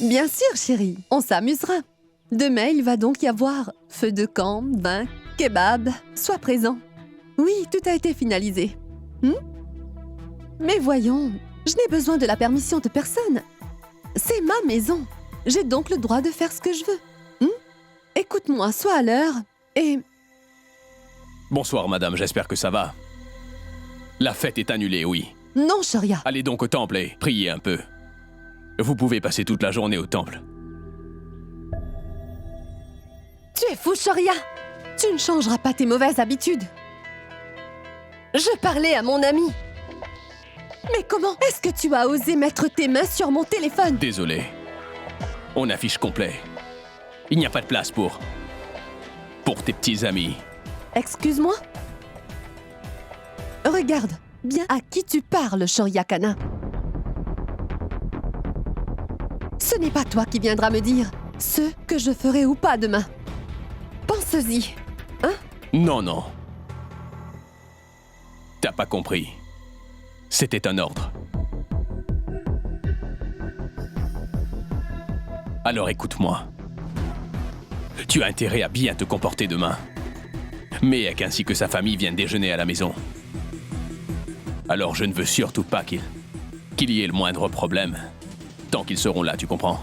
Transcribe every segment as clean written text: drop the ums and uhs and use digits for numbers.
Bien sûr, chérie, on s'amusera. Demain, il va donc y avoir feu de camp, vin, kebab. Sois présent. Oui, tout a été finalisé. Mais voyons, je n'ai besoin de la permission de personne. C'est ma maison. J'ai donc le droit de faire ce que je veux. Écoute-moi, sois à l'heure et... Bonsoir, madame, j'espère que ça va. La fête est annulée, oui. Non, Sharia. Allez donc au temple et priez un peu. Vous pouvez passer toute la journée au temple. Tu es fou, Sharia. Tu ne changeras pas tes mauvaises habitudes. Je parlais à mon ami. Mais comment est-ce que tu as osé mettre tes mains sur mon téléphone? Désolé. On affiche complet. Il n'y a pas de place pour tes petits amis. Excuse-moi? Regarde bien à qui tu parles, Sharia Kana. Ce n'est pas toi qui viendras me dire ce que je ferai ou pas demain. Pense-y, hein? Non, non. T'as pas compris. C'était un ordre. Alors écoute-moi. Tu as intérêt à bien te comporter demain. Meek ainsi que sa famille viennent déjeuner à la maison. Alors je ne veux surtout pas qu'il y ait le moindre problème. Tant qu'ils seront là, tu comprends?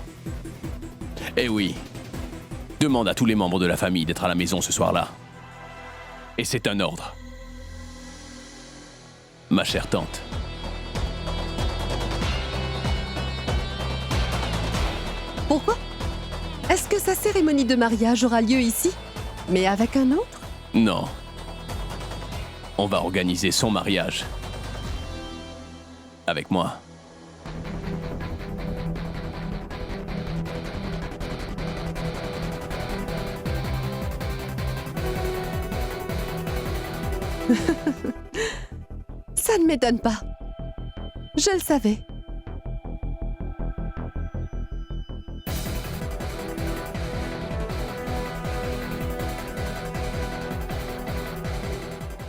Eh oui. Demande à tous les membres de la famille d'être à la maison ce soir-là. Et c'est un ordre. Ma chère tante. Pourquoi? Est-ce que sa cérémonie de mariage aura lieu ici? Mais avec un autre? Non. On va organiser son mariage. Avec moi. Ça ne m'étonne pas. Je le savais.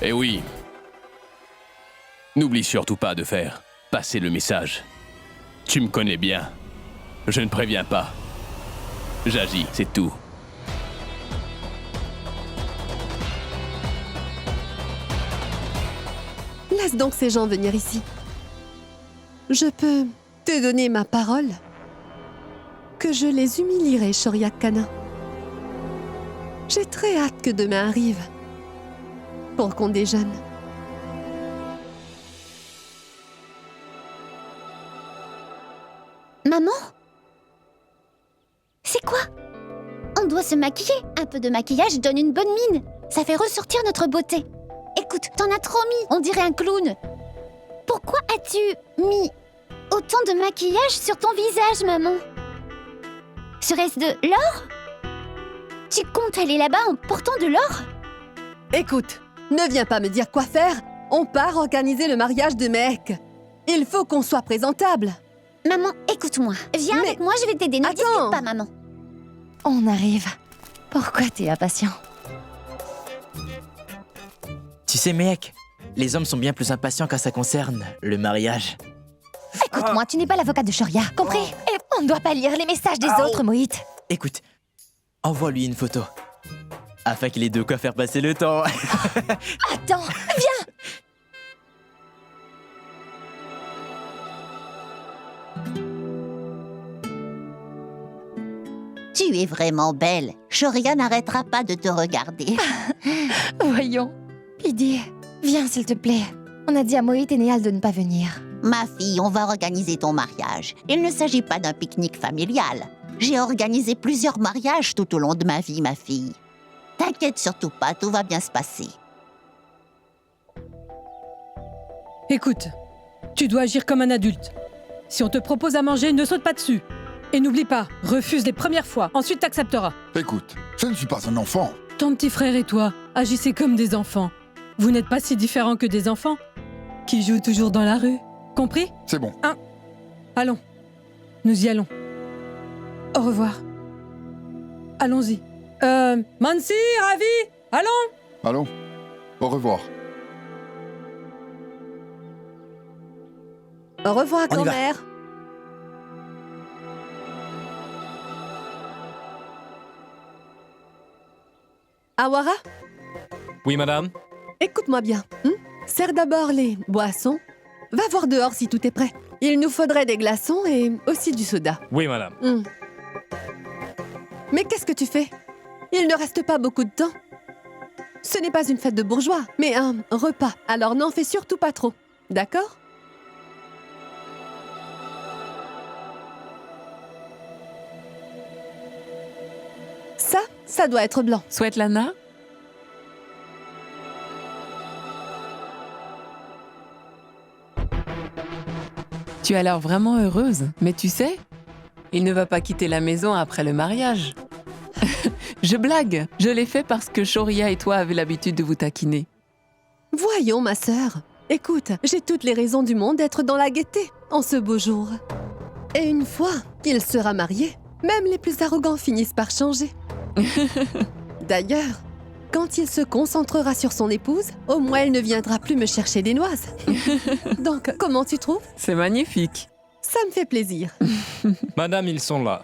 Eh oui. N'oublie surtout pas de faire passer le message. Tu me connais bien. Je ne préviens pas. J'agis, c'est tout. Laisse donc ces gens venir ici. Je peux te donner ma parole que je les humilierai, Sharia Kana. J'ai très hâte que demain arrive pour qu'on déjeune. Maman? C'est quoi? On doit se maquiller. Un peu de maquillage donne une bonne mine. Ça fait ressortir notre beauté. Écoute, t'en as trop mis. On dirait un clown. Pourquoi as-tu mis autant de maquillage sur ton visage, maman? Serait-ce de l'or? Tu comptes aller là-bas en portant de l'or? Écoute, ne viens pas me dire quoi faire. On part organiser le mariage de Meek. Il faut qu'on soit présentable. Maman, écoute-moi. Viens Mais- avec moi, je vais t'aider. Ne Attends. discute pas, maman. On arrive. Pourquoi t'es impatient? Tu sais, Meek, les hommes sont bien plus impatients quand ça concerne le mariage. Écoute-moi, tu n'es pas l'avocat de Sharia, compris? Et on ne doit pas lire les messages des autres, Moït. Écoute, envoie-lui une photo. Afin qu'il ait de quoi faire passer le temps. Attends, viens! Tu es vraiment belle. Sharia n'arrêtera pas de te regarder. Voyons. Pidi, viens s'il te plaît. On a dit à Moït et Néal de ne pas venir. Ma fille, on va organiser ton mariage. Il ne s'agit pas d'un pique-nique familial. J'ai organisé plusieurs mariages tout au long de ma vie, ma fille. T'inquiète surtout pas, tout va bien se passer. Écoute, tu dois agir comme un adulte. Si on te propose à manger, ne saute pas dessus. Et n'oublie pas, refuse les premières fois, ensuite t'accepteras. Écoute, je ne suis pas un enfant. Ton petit frère et toi, agissez comme des enfants. Vous n'êtes pas si différents que des enfants qui jouent toujours dans la rue. Compris? C'est bon. Allons, nous y allons. Au revoir. Allons-y. Mansi, Ravi, allons! Allons, au revoir. Au revoir, On y va. grand-mère. Awara, Oui, madame. écoute-moi bien. Sers d'abord les boissons. Va voir dehors si tout est prêt. Il nous faudrait des glaçons et aussi du soda. Oui, madame. Mais qu'est-ce que tu fais? Il ne reste pas beaucoup de temps. Ce n'est pas une fête de bourgeois, mais un repas. Alors n'en fais surtout pas trop. D'accord? Ça doit être blanc. Svetlana? Tu as l'air vraiment heureuse, mais tu sais, il ne va pas quitter la maison après le mariage. Je blague, je l'ai fait parce que Shoria et toi avez l'habitude de vous taquiner. Voyons, ma sœur. Écoute, j'ai toutes les raisons du monde d'être dans la gaieté en ce beau jour. Et une fois qu'il sera marié, même les plus arrogants finissent par changer. D'ailleurs, quand il se concentrera sur son épouse, au moins elle ne viendra plus me chercher des noises. Donc, comment tu trouves? C'est magnifique. Ça me fait plaisir. Madame, ils sont là.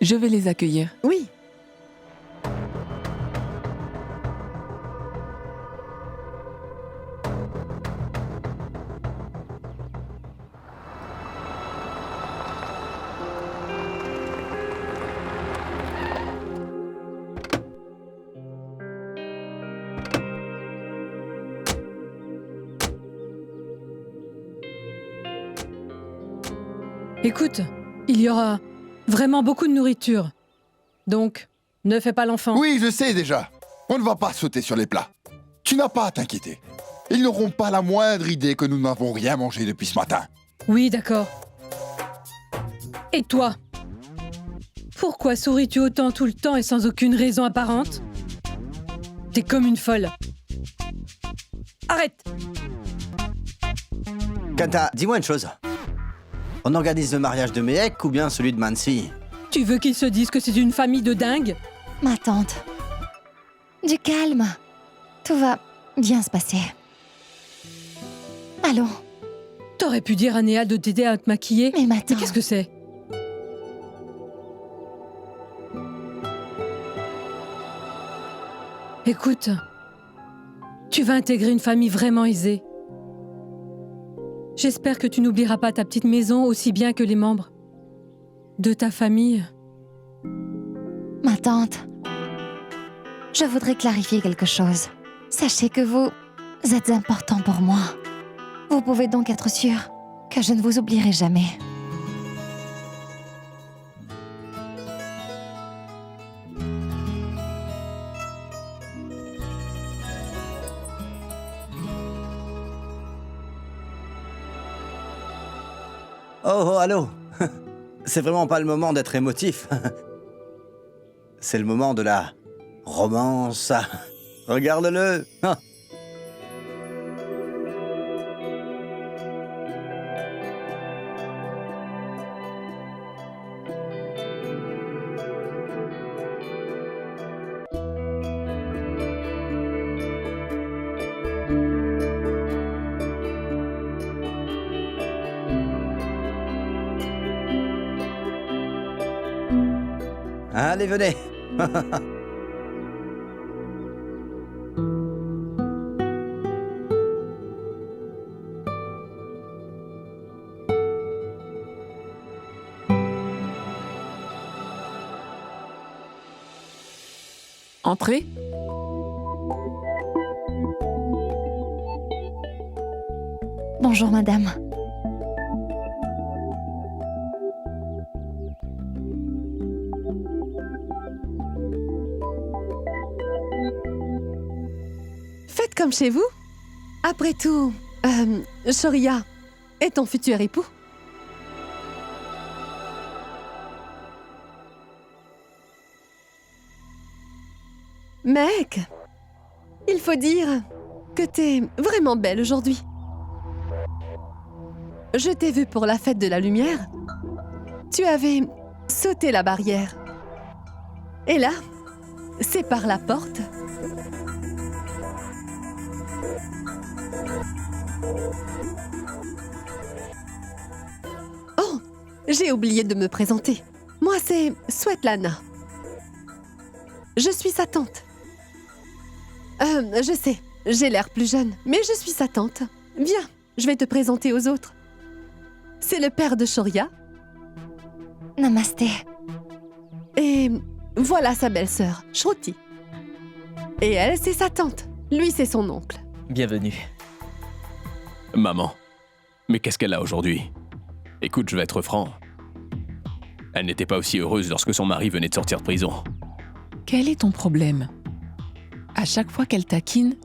Je vais les accueillir. Oui. Écoute, il y aura vraiment beaucoup de nourriture. Donc, ne fais pas l'enfant. Oui, je sais déjà. On ne va pas sauter sur les plats. Tu n'as pas à t'inquiéter. Ils n'auront pas la moindre idée que nous n'avons rien mangé depuis ce matin. Oui, d'accord. Et toi? Pourquoi souris-tu autant tout le temps et sans aucune raison apparente? T'es comme une folle. Arrête! Kanta, dis-moi une chose. On organise le mariage de Mehek ou bien celui de Mansi? Tu veux qu'ils se disent que c'est une famille de dingues? Ma tante. Du calme. Tout va bien se passer. Allons. T'aurais pu dire à Néa de t'aider à te maquiller. Mais maintenant... Mais qu'est-ce que c'est? Écoute, tu vas intégrer une famille vraiment aisée. J'espère que tu n'oublieras pas ta petite maison aussi bien que les membres de ta famille. Ma tante, je voudrais clarifier quelque chose. Sachez que vous êtes important pour moi. Vous pouvez donc être sûr que je ne vous oublierai jamais. Oh, allô. C'est vraiment pas le moment d'être émotif. C'est le moment de la romance. Regarde-le. Allez, venez. Entrez. Bonjour, madame. Faites comme chez vous. Après tout, Shoria est ton futur époux. Mec, il faut dire que t'es vraiment belle aujourd'hui. Je t'ai vu pour la fête de la lumière. Tu avais sauté la barrière. Et là, c'est par la porte. Oh, j'ai oublié de me présenter. Moi, c'est Svetlana. Je suis sa tante. Je sais, j'ai l'air plus jeune, mais je suis sa tante. Viens, je vais te présenter aux autres. C'est le père de Shoria, Namasté. et voilà sa belle-sœur, Shruti. Et elle, c'est sa tante. Lui, c'est son oncle. Bienvenue. Maman, mais qu'est-ce qu'elle a aujourd'hui? Écoute, je vais être franc. Elle n'était pas aussi heureuse lorsque son mari venait de sortir de prison. Quel est ton problème? À chaque fois qu'elle taquine,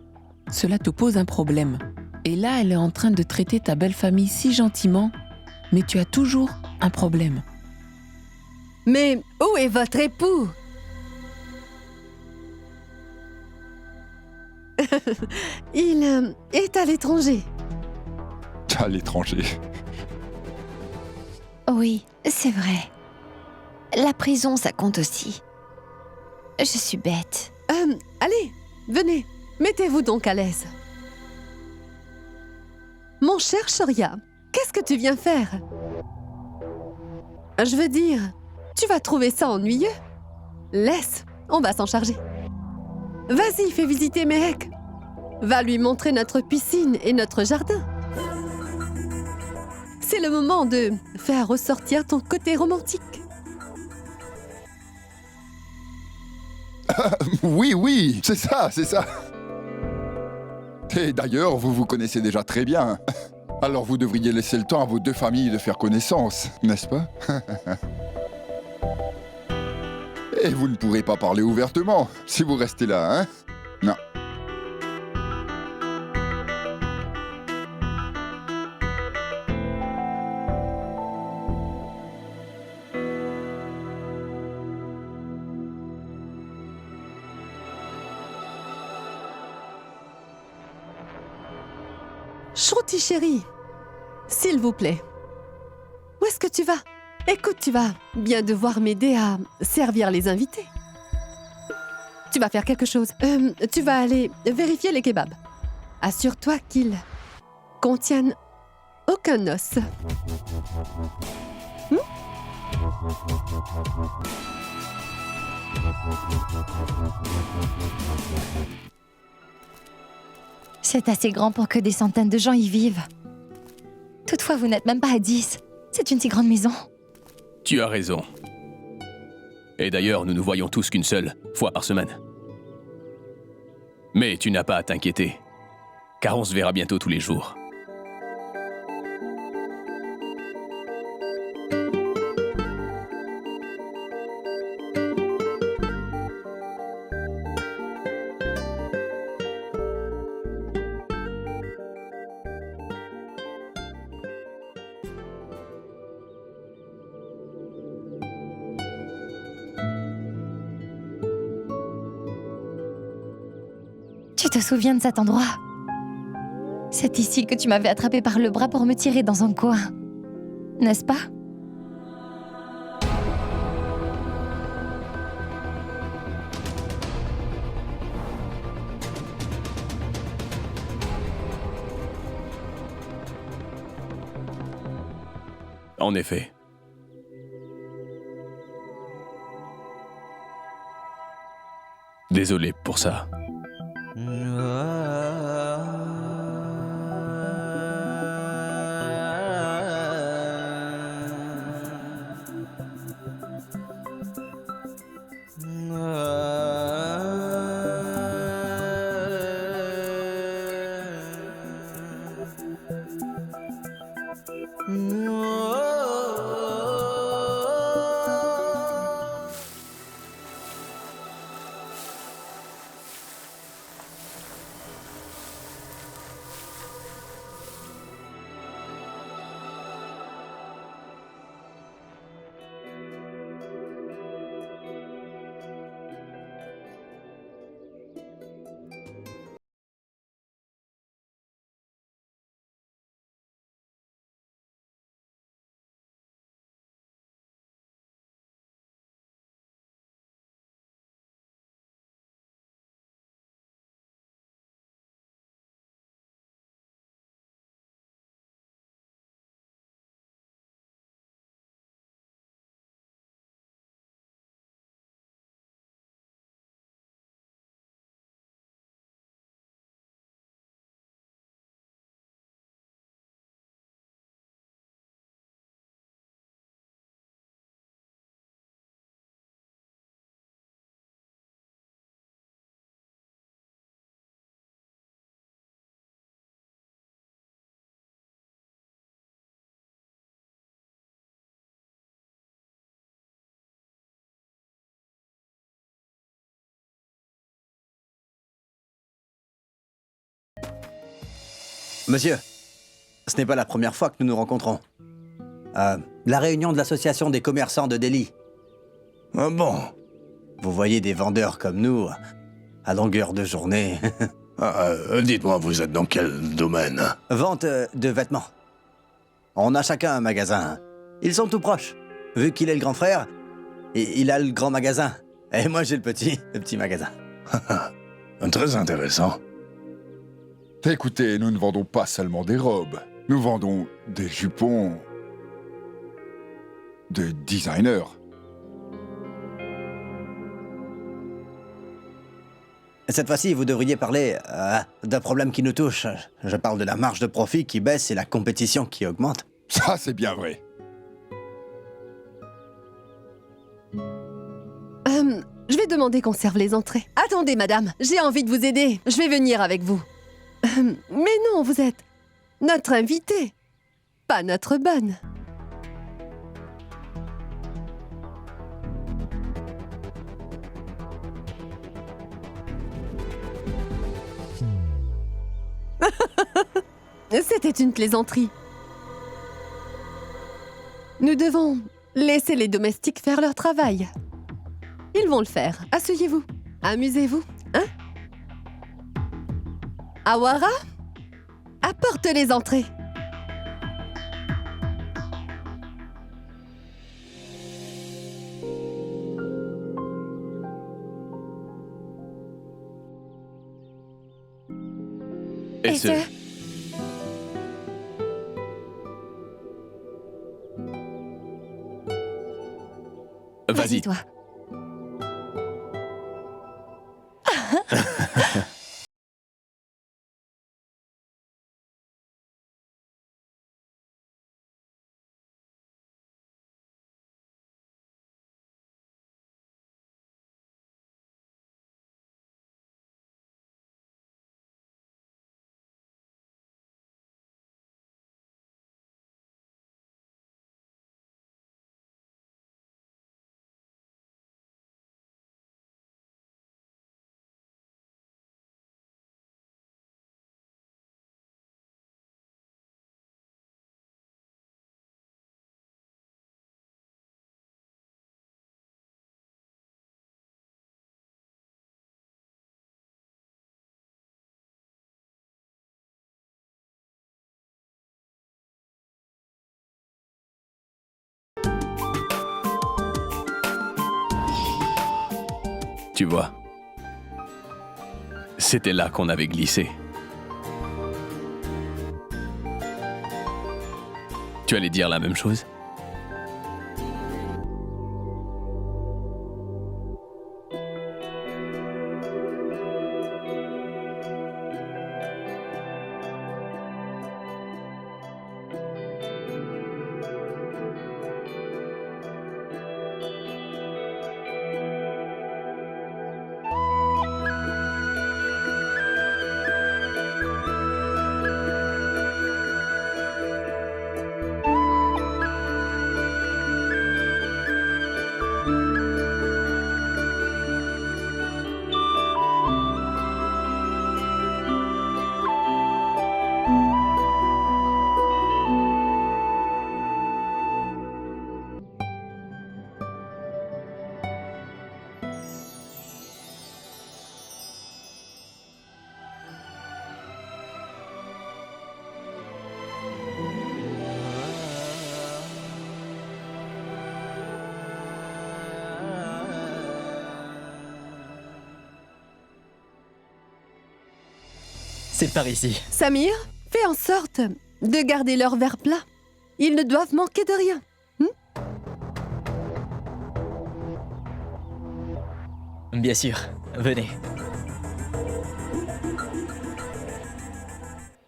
cela te pose un problème. Et là, elle est en train de traiter ta belle famille si gentiment, mais tu as toujours un problème. Mais où est votre époux? Il est à l'étranger. À l'étranger. Oui, c'est vrai. La prison, ça compte aussi. Je suis bête. Allez, venez, mettez-vous donc à l'aise. Mon cher Shoria, qu'est-ce que tu viens faire? Je veux dire, tu vas trouver ça ennuyeux? Laisse, on va s'en charger. Vas-y, fais visiter Mehek. Va lui montrer notre piscine et notre jardin. C'est le moment de faire ressortir ton côté romantique. Oui, oui, c'est ça, c'est ça. Et d'ailleurs, vous vous connaissez déjà très bien. Alors vous devriez laisser le temps à vos deux familles de faire connaissance, n'est-ce pas? Et vous ne pourrez pas parler ouvertement si vous restez là, hein? Non. Shruti chérie, s'il vous plaît, où est-ce que tu vas? Écoute, tu vas bien devoir m'aider à servir les invités. Tu vas faire quelque chose. Tu vas aller vérifier les kebabs. Assure-toi qu'ils contiennent aucun os. C'est assez grand pour que des centaines de gens y vivent. Toutefois, vous n'êtes même pas à 10. C'est une si grande maison. Tu as raison. Et d'ailleurs, nous nous voyons tous qu'une seule fois par semaine. Mais tu n'as pas à t'inquiéter, car on se verra bientôt tous les jours. Tu te souviens de cet endroit? C'est ici que tu m'avais attrapé par le bras pour me tirer dans un coin. N'est-ce pas? En effet. Désolé pour ça. Monsieur, ce n'est pas la première fois que nous nous rencontrons. La réunion de l'association des commerçants de Delhi. Ah bon? Vous voyez des vendeurs comme nous à longueur de journée. Dites-moi, vous êtes dans quel domaine? Vente de vêtements. On a chacun un magasin. Ils sont tout proches. Vu qu'il est le grand frère, il a le grand magasin. Et moi, j'ai le petit magasin. Très intéressant. Écoutez, nous ne vendons pas seulement des robes. Nous vendons des jupons de designers. Cette fois-ci, vous devriez parler d'un problème qui nous touche. Je parle de la marge de profit qui baisse et la compétition qui augmente. Ça, c'est bien vrai. Je vais demander qu'on serve les entrées. Attendez, madame, j'ai envie de vous aider. Je vais venir avec vous. Mais non, vous êtes notre invitée, pas notre bonne. C'était une plaisanterie. Nous devons laisser les domestiques faire leur travail. Ils vont le faire. Asseyez-vous. Amusez-vous, hein? Awara, apporte les entrées. Et ce... Vas-y. toi. Tu vois, c'était là qu'on avait glissé. Tu allais dire la même chose? C'est par ici. Samir, fais en sorte de garder leur verre plat. Ils ne doivent manquer de rien. Bien sûr, venez.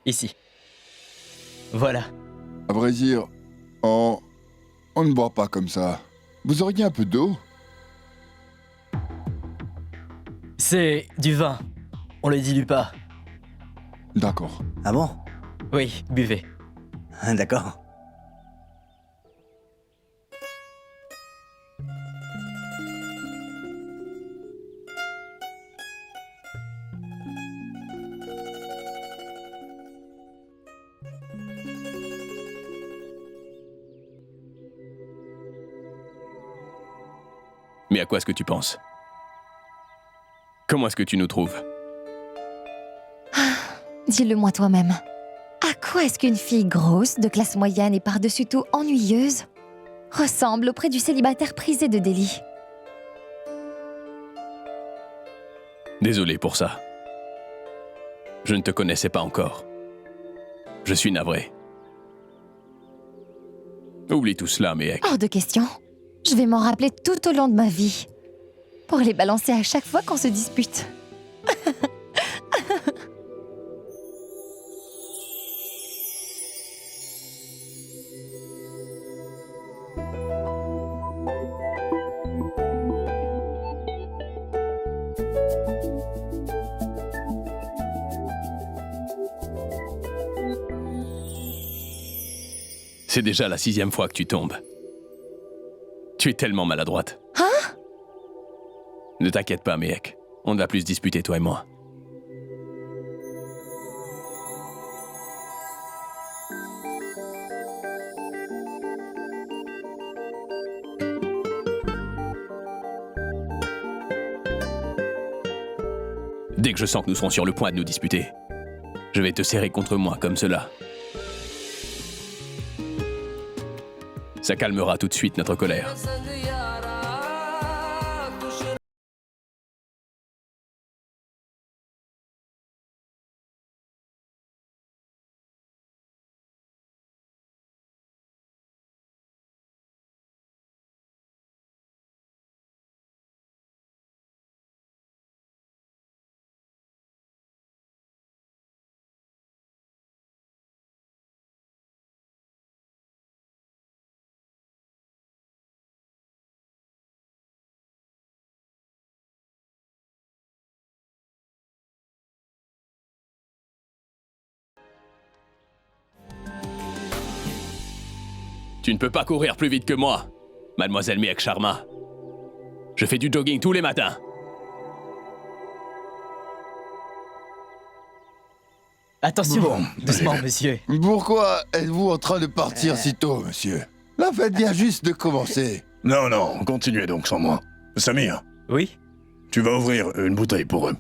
Ici. Voilà. À vrai dire, on ne boit pas comme ça. Vous auriez un peu d'eau? C'est du vin. On le dilue pas. D'accord. Ah bon? Oui, buvez. D'accord. Mais à quoi est-ce que tu penses? Comment est-ce que tu nous trouves? Dis-le-moi toi-même. À quoi est-ce qu'une fille grosse, de classe moyenne et par-dessus tout ennuyeuse, ressemble auprès du célibataire prisé de Delhi? Désolé pour ça. Je ne te connaissais pas encore. Je suis navré. Oublie tout cela, Méhek. Hors de question. Je vais m'en rappeler tout au long de ma vie. Pour les balancer à chaque fois qu'on se dispute. C'est déjà la 6e fois que tu tombes. Tu es tellement maladroite. Hein? Ne t'inquiète pas, Méhek. On ne va plus se disputer, toi et moi. Dès que je sens que nous serons sur le point de nous disputer, je vais te serrer contre moi comme cela. Ça calmera tout de suite notre colère. Tu ne peux pas courir plus vite que moi, mademoiselle Méhek Sharma. Je fais du jogging tous les matins. Attention, Bon, Doucement, allez. monsieur. Pourquoi êtes-vous en train de partir si tôt, monsieur? La fête vient juste de commencer. Non, non, continuez donc sans moi. Samir, Oui, tu vas ouvrir une bouteille pour eux.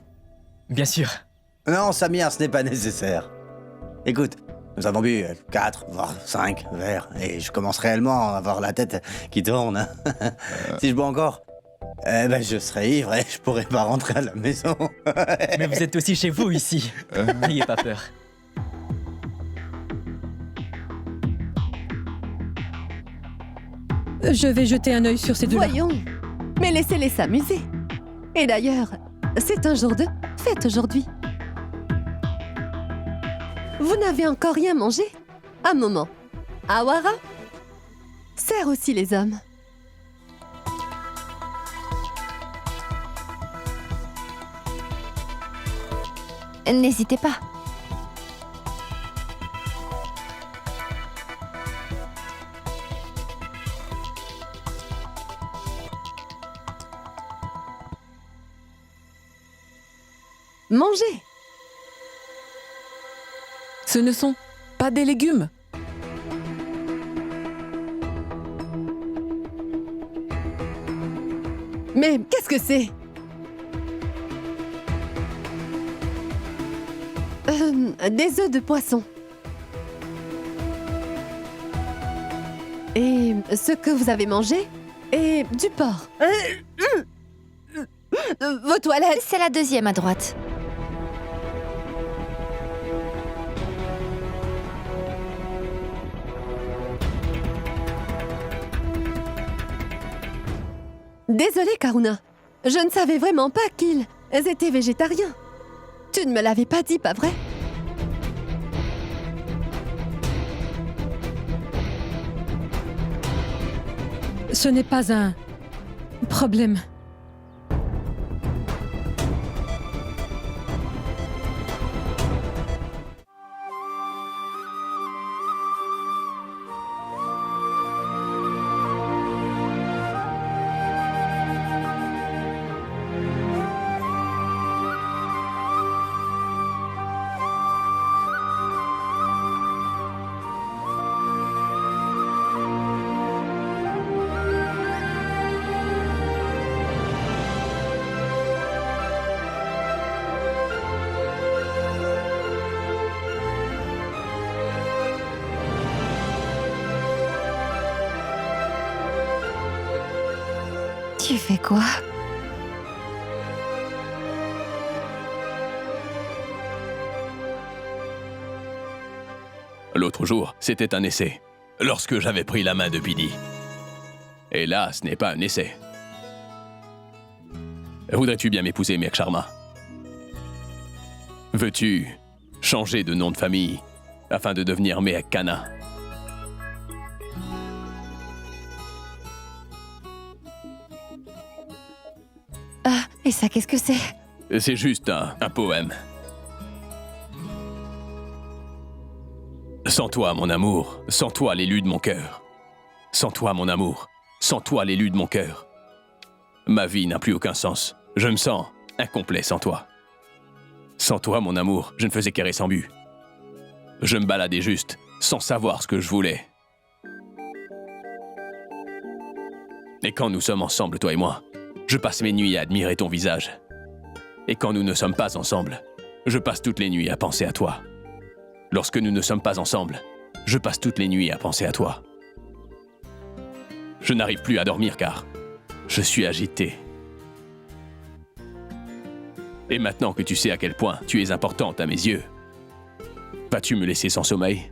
bien sûr. Non, Samir, ce n'est pas nécessaire. Écoute, nous avons bu 4, voire 5 verres, et je commence réellement à avoir la tête qui tourne. Hein. Si je bois encore, je serai ivre et je pourrai pas rentrer à la maison. Mais vous êtes aussi chez vous ici. N'ayez pas peur. Je vais jeter un œil sur ces deux-là. Voyons. Mais laissez-les s'amuser. Et d'ailleurs, c'est un jour de fête aujourd'hui. Vous n'avez encore rien mangé? Un moment. Awara? Sers aussi les hommes. N'hésitez pas. Mangez. Ce ne sont pas des légumes. Mais qu'est-ce que c'est? Des œufs de poisson. Et ce que vous avez mangé est du porc. Vos toilettes. C'est la deuxième à droite. Désolée, Karuna. Je ne savais vraiment pas qu'ils étaient végétariens. Tu ne me l'avais pas dit, pas vrai? Ce n'est pas un problème. Tu fais quoi? L'autre jour, c'était un essai, lorsque j'avais pris la main de Biddy. Et là, ce n'est pas un essai. Voudrais-tu bien m'épouser, Mehak Sharma? Veux-tu changer de nom de famille afin de devenir Mehak Khanna? Ah, et ça, qu'est-ce que c'est? C'est juste un poème. Sans toi, mon amour, sans toi, l'élu de mon cœur. Sans toi, mon amour, sans toi, l'élu de mon cœur. Ma vie n'a plus aucun sens. Je me sens incomplet sans toi. Sans toi, mon amour, je ne faisais qu'errer sans but. Je me baladais juste, sans savoir ce que je voulais. Et quand nous sommes ensemble, toi et moi, je passe mes nuits à admirer ton visage. Et quand nous ne sommes pas ensemble, je passe toutes les nuits à penser à toi. Lorsque nous ne sommes pas ensemble, je passe toutes les nuits à penser à toi. Je n'arrive plus à dormir car je suis agité. Et maintenant que tu sais à quel point tu es importante à mes yeux, vas-tu me laisser sans sommeil ?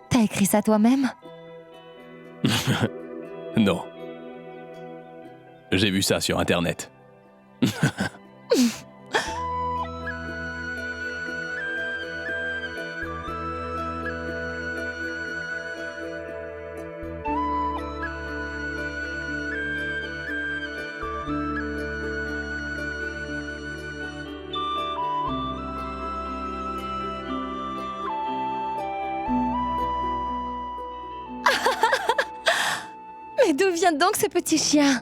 T'as écrit ça toi-même? Non. J'ai vu ça sur Internet. Mais d'où vient donc ce petit chien?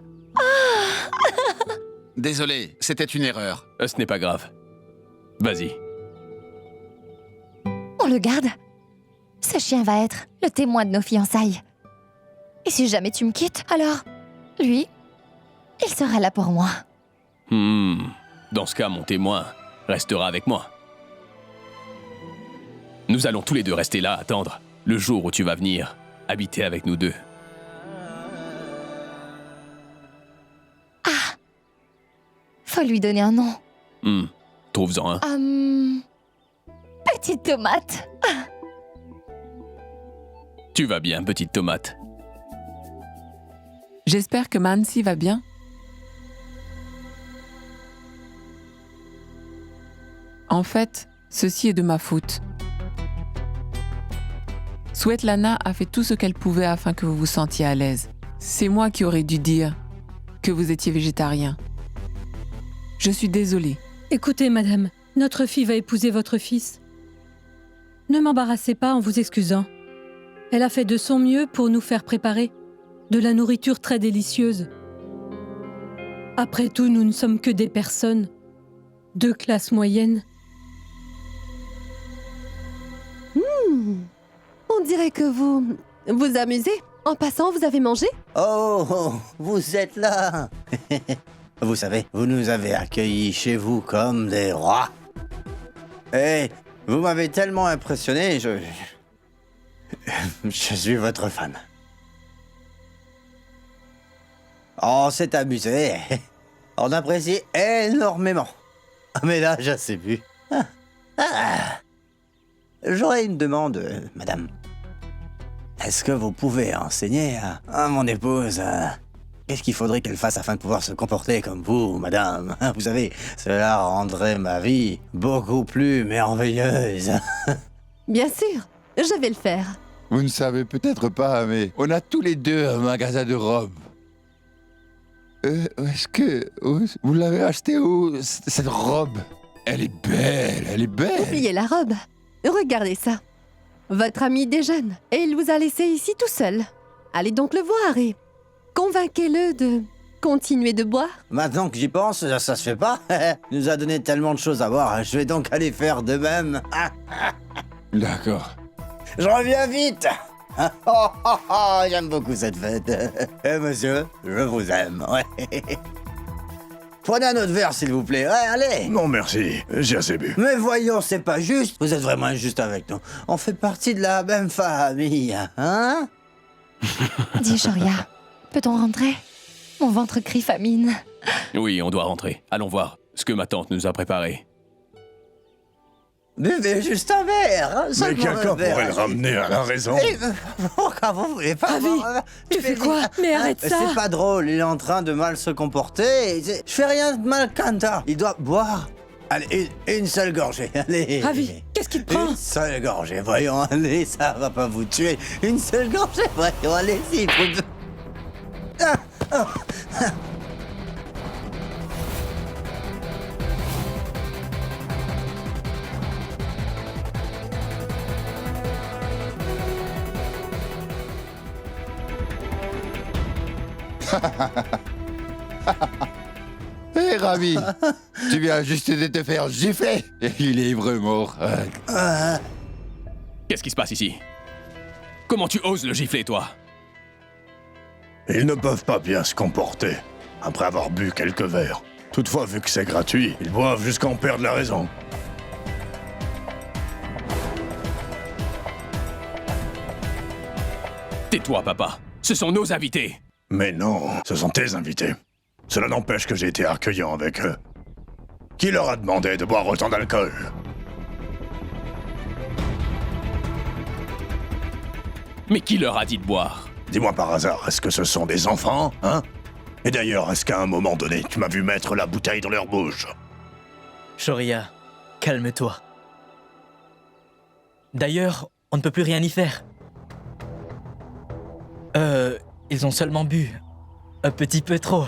Désolé, c'était une erreur. Ce n'est pas grave. Vas-y. On le garde? Ce chien va être le témoin de nos fiançailles. Et si jamais tu me quittes, alors, lui, il sera là pour moi. Dans ce cas, mon témoin restera avec moi. Nous allons tous les deux rester là, attendre le jour où tu vas venir habiter avec nous deux. Faut lui donner un nom. Trouve-en un. Petite tomate. Tu vas bien, petite tomate. J'espère que Mansi va bien. En fait, ceci est de ma faute. Svetlana a fait tout ce qu'elle pouvait afin que vous vous sentiez à l'aise. C'est moi qui aurais dû dire que vous étiez végétarien. Je suis désolée. Écoutez, madame, notre fille va épouser votre fils. Ne m'embarrassez pas en vous excusant. Elle a fait de son mieux pour nous faire préparer de la nourriture très délicieuse. Après tout, nous ne sommes que des personnes de classe moyenne. On dirait que vous vous amusez. En passant, vous avez mangé? Oh, vous êtes là. Vous savez, vous nous avez accueillis chez vous comme des rois. Et vous m'avez tellement impressionné, je suis votre fan. On s'est amusé. On apprécie énormément. Mais là, je sais plus. J'aurais une demande, madame. Est-ce que vous pouvez enseigner à mon épouse qu'est-ce qu'il faudrait qu'elle fasse afin de pouvoir se comporter comme vous, madame? Vous savez, cela rendrait ma vie beaucoup plus merveilleuse. Bien sûr, je vais le faire. Vous ne savez peut-être pas, mais on a tous les deux un magasin de robes. Est-ce que vous l'avez acheté où, cette robe? Elle est belle, elle est belle. Oubliez la robe. Regardez ça. Votre ami déjeune et il vous a laissé ici tout seul. Allez donc le voir et convainquez-le de continuer de boire? Maintenant que j'y pense, ça se fait pas. Il nous a donné tellement de choses à voir, je vais donc aller faire de même. D'accord. Je reviens vite. Oh, oh, oh, j'aime beaucoup cette fête. Eh monsieur, je vous aime, ouais. Prenez un autre verre, s'il vous plaît. Ouais, allez. Non, merci. J'ai assez bu. Mais voyons, c'est pas juste. Vous êtes vraiment injuste avec nous. On fait partie de la même famille, hein? Dis, Shoria, peut-on rentrer? Mon ventre crie famine. Oui, on doit rentrer. Allons voir ce que ma tante nous a préparé. Buvez juste un verre. Hein, Mais seulement quelqu'un un verre. pourrait le ramener à la raison. Pourquoi vous voulez pas Ravi, boire un verre? tu fais quoi? Mais arrête ça. C'est pas drôle, il est en train de mal se comporter. Je fais rien de mal, Kanta. Il doit boire. Allez, une seule gorgée, allez. Ravi, qu'est-ce qu'il te prend? Une seule gorgée, voyons, allez, ça va pas vous tuer. Une seule gorgée, voyons, allez-y. Hé, Ravi, tu viens juste de te faire gifler. Et il est vraiment mort. Qu'est-ce qui se passe ici? Comment tu oses le gifler, toi? Ils ne peuvent pas bien se comporter après avoir bu quelques verres. Toutefois, vu que c'est gratuit, ils boivent jusqu'à en perdre la raison. Tais-toi, papa. Ce sont nos invités. Mais non, ce sont tes invités. Cela n'empêche que j'ai été accueillant avec eux. Qui leur a demandé de boire autant d'alcool? Mais qui leur a dit de boire? Dis-moi par hasard, est-ce que ce sont des enfants, hein? Et d'ailleurs, est-ce qu'à un moment donné, tu m'as vu mettre la bouteille dans leur bouche? Shoria, calme-toi. D'ailleurs, on ne peut plus rien y faire. Ils ont seulement bu. Un petit peu trop.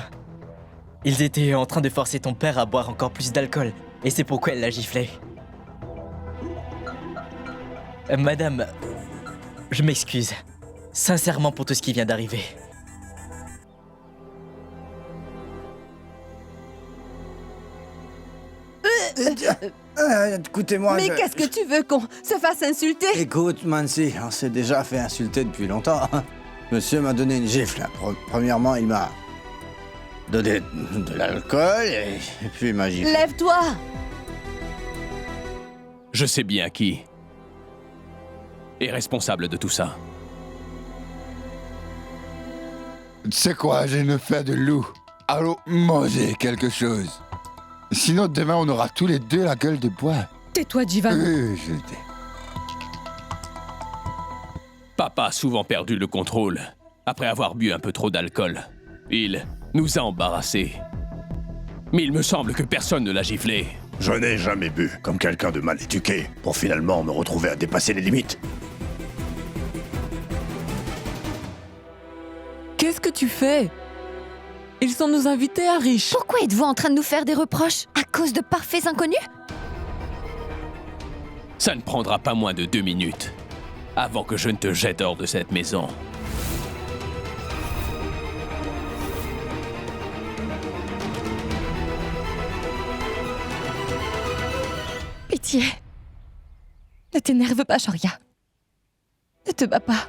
Ils étaient en train de forcer ton père à boire encore plus d'alcool, et c'est pourquoi elle l'a giflé. Madame, je m'excuse. Sincèrement pour tout ce qui vient d'arriver. Écoutez-moi, Mais qu'est-ce que tu veux qu'on se fasse insulter? Écoute, Mansi, on s'est déjà fait insulter depuis longtemps. Monsieur m'a donné une gifle. Premièrement, il m'a donné de l'alcool et puis il m'a giflé. Lève-toi! Je sais bien qui est responsable de tout ça. Tu sais quoi, j'ai une faim de loup. Allons manger quelque chose. Sinon, demain, on aura tous les deux la gueule de bois. Tais-toi, Jivan. Je le dis. Papa a souvent perdu le contrôle après avoir bu un peu trop d'alcool. Il nous a embarrassés. Mais il me semble que personne ne l'a giflé. Je n'ai jamais bu comme quelqu'un de mal éduqué pour finalement me retrouver à dépasser les limites. Qu'est-ce que tu fais? Ils sont nos invités, Arish. Pourquoi êtes-vous en train de nous faire des reproches? À cause de parfaits inconnus? Ça ne prendra pas moins de 2 minutes avant que je ne te jette hors de cette maison. Pitié. Ne t'énerve pas, Shoria. Ne te bats pas.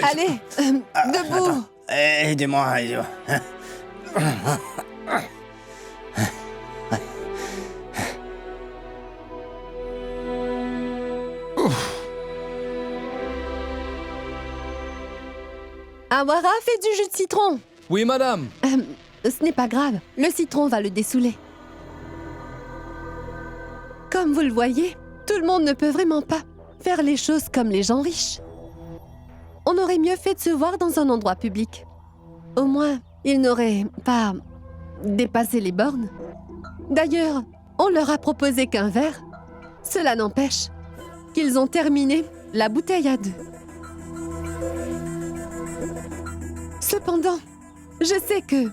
Allez, debout! Aidez-moi, aidez-moi. Awara, fais du jus de citron. Oui, madame. Ce n'est pas grave, le citron va le dessouler. Comme vous le voyez, tout le monde ne peut vraiment pas faire les choses comme les gens riches. On aurait mieux fait de se voir dans un endroit public. Au moins, ils n'auraient pas dépassé les bornes. D'ailleurs, on leur a proposé qu'un verre. Cela n'empêche qu'ils ont terminé la bouteille à 2. Cependant, je sais que,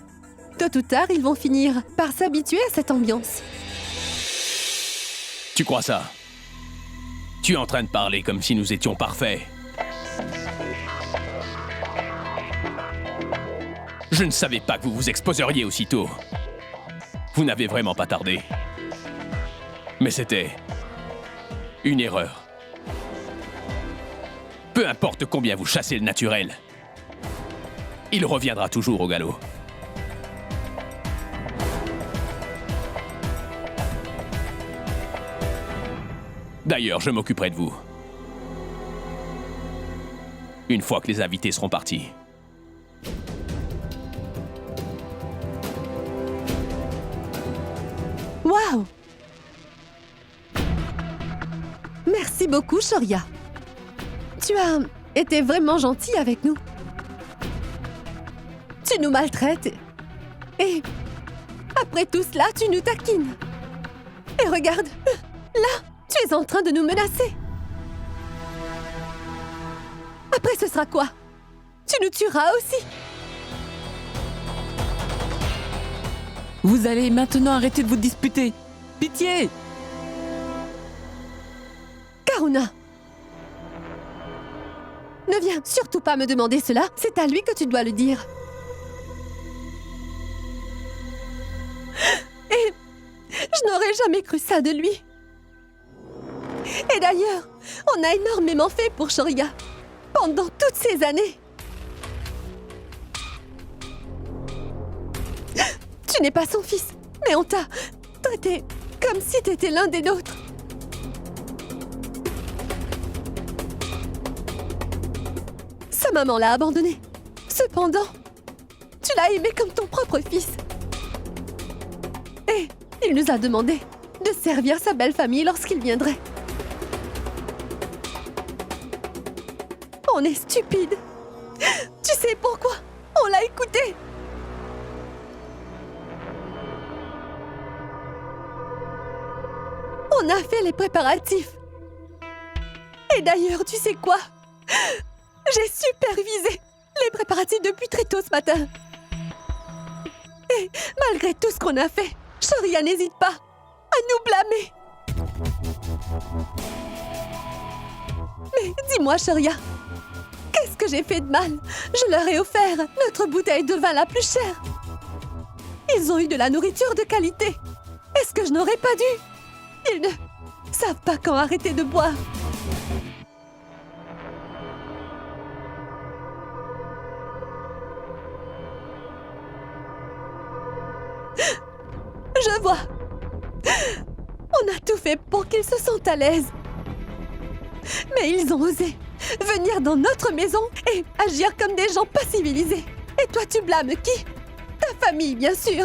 tôt ou tard, ils vont finir par s'habituer à cette ambiance. Tu crois ça? Tu es en train de parler comme si nous étions parfaits. Je ne savais pas que vous vous exposeriez aussitôt. Vous n'avez vraiment pas tardé. Mais c'était une erreur. Peu importe combien vous chassez le naturel, il reviendra toujours au galop. D'ailleurs, je m'occuperai de vous. Une fois que les invités seront partis. Waouh! Merci beaucoup, Shoria. Tu as été vraiment gentil avec nous. Tu nous maltraites et après tout cela, tu nous taquines. Et regarde, là, tu es en train de nous menacer. Après, ce sera quoi? Tu nous tueras aussi. Vous allez maintenant arrêter de vous disputer. Pitié! Karuna! Ne viens surtout pas me demander cela, c'est à lui que tu dois le dire. Et je n'aurais jamais cru ça de lui. Et d'ailleurs, on a énormément fait pour Shoria pendant toutes ces années. Tu n'es pas son fils, mais on t'a traité comme si t'étais l'un des nôtres. Sa maman l'a abandonné. Cependant, tu l'as aimé comme ton propre fils. Et il nous a demandé de servir sa belle famille lorsqu'il viendrait. On est stupide. Tu sais pourquoi? On l'a écouté. On a fait les préparatifs. Et d'ailleurs, tu sais quoi? J'ai supervisé les préparatifs depuis très tôt ce matin. Et malgré tout ce qu'on a fait, Shoria n'hésite pas à nous blâmer. Mais dis-moi, Shoria, qu'est-ce que j'ai fait de mal? Je leur ai offert notre bouteille de vin la plus chère. Ils ont eu de la nourriture de qualité. Est-ce que je n'aurais pas dû? Ils ne savent pas quand arrêter de boire. Je vois. On a tout fait pour qu'ils se sentent à l'aise. Mais ils ont osé venir dans notre maison et agir comme des gens pas civilisés. Et toi, tu blâmes qui? Ta famille, bien sûr.